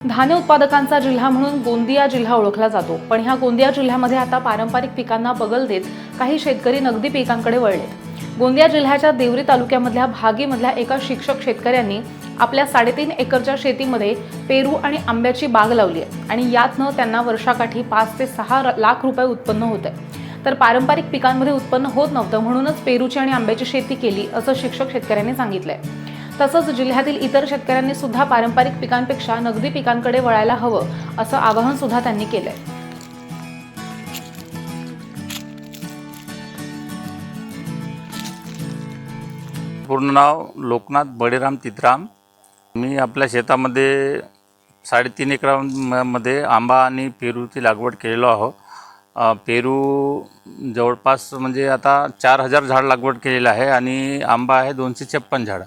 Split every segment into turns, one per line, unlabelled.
धान्य उत्पादकांचा जिल्हा म्हणून गोंदिया जिल्हा ओळखला जातो, पण ह्या गोंदिया जिल्ह्यामध्ये आता पारंपरिक पिकांना बगल देत काही शेतकरी नगदी पिकांकडे वळले। गोंदिया जिल्ह्याच्या देवरी तालुक्यामधल्या भागीमधल्या एका शिक्षक शेतकऱ्यांनी आपल्या 3.5 एकरच्या शेतीमध्ये पेरू आणि आंब्याची बाग लावली आहे आणि यातनं त्यांना वर्षाकाठी 5 ते 6 लाख रुपये उत्पन्न होते। तर पारंपरिक पिकांमध्ये उत्पन्न होत नव्हतं म्हणूनच पेरूची आणि आंब्याची शेती केली असं शिक्षक शेतकऱ्यांनी सांगितलंय। तसंच जिल्ह्यातील इतर शेतकऱ्यांनी सुद्धा पारंपरिक पिकांपेक्षा नगदी पिकांकडे वळायला हवं असं आवाहन सुद्धा त्यांनी केलंय।
पूर्ण नाव लोकनाथ बळीराम चित्राम। मी आपल्या शेतामध्ये 3.5 एकरामध्ये आंबा आणि पेरूची लागवड केलेलो आहो। पेरू जवळपास म्हणजे आता 4000 झाड लागवड केलेलं आहे आणि आंबा आहे 256 झाड।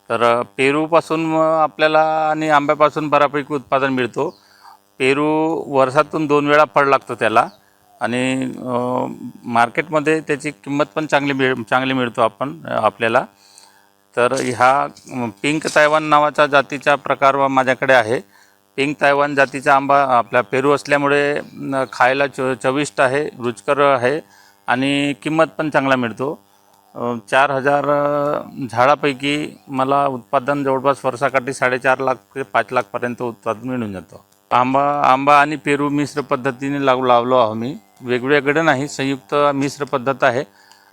तर पेरूपासून आपल्याला आणि आंब्यापासून बऱ्यापैकी उत्पादन मिळतो। पेरू वर्षातून 2 वेळा फळ लागतो त्याला आणि मार्केटमध्ये त्याची किंमत पण चांगली मिळतो आपल्याला। तर ह्या पिंक तायवान नावाचा जातीचा प्रकार माझ्याकडे आहे। पिंक तायवान जातीचा आंबा आपला पेरू असल्यामुळे खायला चविष्ट आहे, रुचकर आहे आणि किंमत पण चांगला मिळतो। 4000 झाडापैकी मला उत्पादन जवळपास वर्षाकाठी 4.5 लाख ते 5 लाखपर्यंत उत्पादन मिळून जातं। आंबा आणि पेरू मिश्र पद्धतीने लावलो आहो मी, वेगवेगळे नाही, संयुक्त मिश्र पद्धत आहे।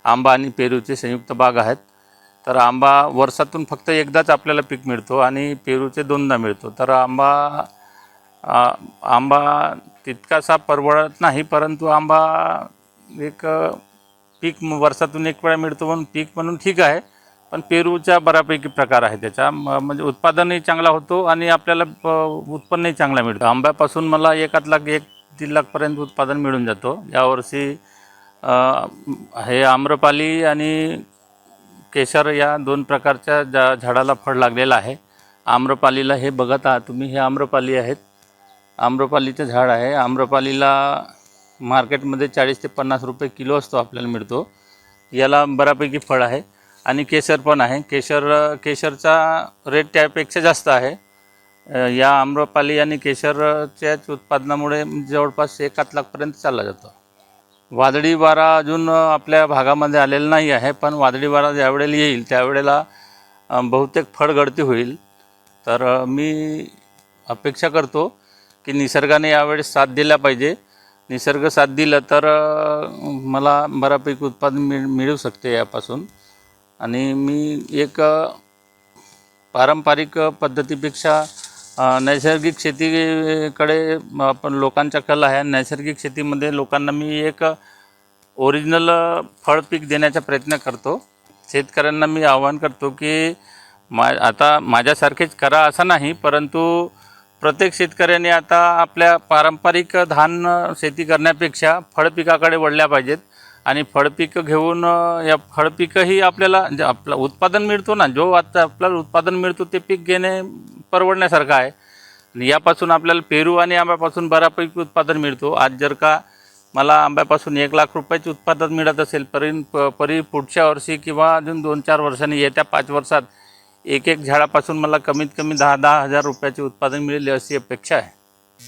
आंबा आणि पेरूचे संयुक्त बाग आहेत। तर आंबा वर्षातून फक्त एकदाच आपल्याला पीक मिळतो आणि पेरूचे 2दा मिळतो। तर आंबा तितकासा परवडत नाही, परंतु आंबा एक पीक वर्षातून 1 वेळा मिळतो म्हणून पीक म्हणून ठीक आहे। पण पेरूचा बऱ्यापैकी प्रकार आहे, त्याचा म्हणजे उत्पादनही चांगला होतो आणि आपल्याला उत्पन्नही चांगला मिळतं। आंब्यापासून मला 1 लाख 1-3 लाखपर्यंत उत्पादन मिळून जातो। यावर्षी हे आम्रपाली आणि केशर या 2 प्रकारच्या झाडाला फळ लागलेलं आहे। आम्रपालीला हे बघत आहात तुम्ही, हे आम्रपाली आहेत, आम्रपालीचं झाड आहे। आम्रपालीला मार्केटमध्ये 40 ते 50 रुपये किलो असतो आपल्याला मिळतो। याला बऱ्यापैकी फळ आहे आणि केशर पण आहे। केशरचा रेट त्यापेक्षा जास्त आहे। या आम्रपाली आणि केशरच्याच उत्पादनामुळे जवळपास 1 लाखपर्यंत चालला जातो। वादळी वारा अजून आपल्या भागामध्ये आलेला नाही आहे, पण वादळी वारा ज्यावेळेला येईल त्यावेळेला बहुतेक फळगळती होईल। तर मी अपेक्षा करतो की निसर्गाने यावेळेस साथ दिला पाहिजे। निसर्ग साथ दिला तर मला बऱ्यापैकी उत्पादन मिळू शकते यापासून। आणि मी एक पारंपरिक पद्धतीपेक्षा नैसर्गिक शेतीकडे आपण लोकांचा कल आहे। नैसर्गिक शेतीमध्ये लोकांना मी एक ओरिजिनल फळ पीक देण्याचा प्रयत्न करतो। शेतकऱ्यांना मी आवाहन करतो की आता माझ्यासारखेच करा असं नाही, परंतु प्रत्येक शेतकऱ्याने आता आपल्या पारंपरिक धान शेती करण्यापेक्षा फळपिकाकडे वळल्या पाहिजेत आणि फळपिकं घेऊन या फळपिकंही आपल्याला जे आपलं उत्पादन मिळतो ना, जो आता आपल्याला उत्पादन मिळतो ते पीक घेणे परवडण्यासारखं आहे। यापासून आपल्याला पेरू आणि आंब्यापासून बऱ्यापैकी उत्पादन मिळतो। आज जर का मला आंब्यापासून 1 लाख रुपयाचे उत्पादन मिळत असेल परी पुढच्या वर्षी किंवा अजून 2-4 वर्षांनी येत्या 5 वर्षात एक झाडापासून मला कमीत कमी 10,000 रुपयाचे उत्पादन मिळेल अशी अपेक्षा आहे।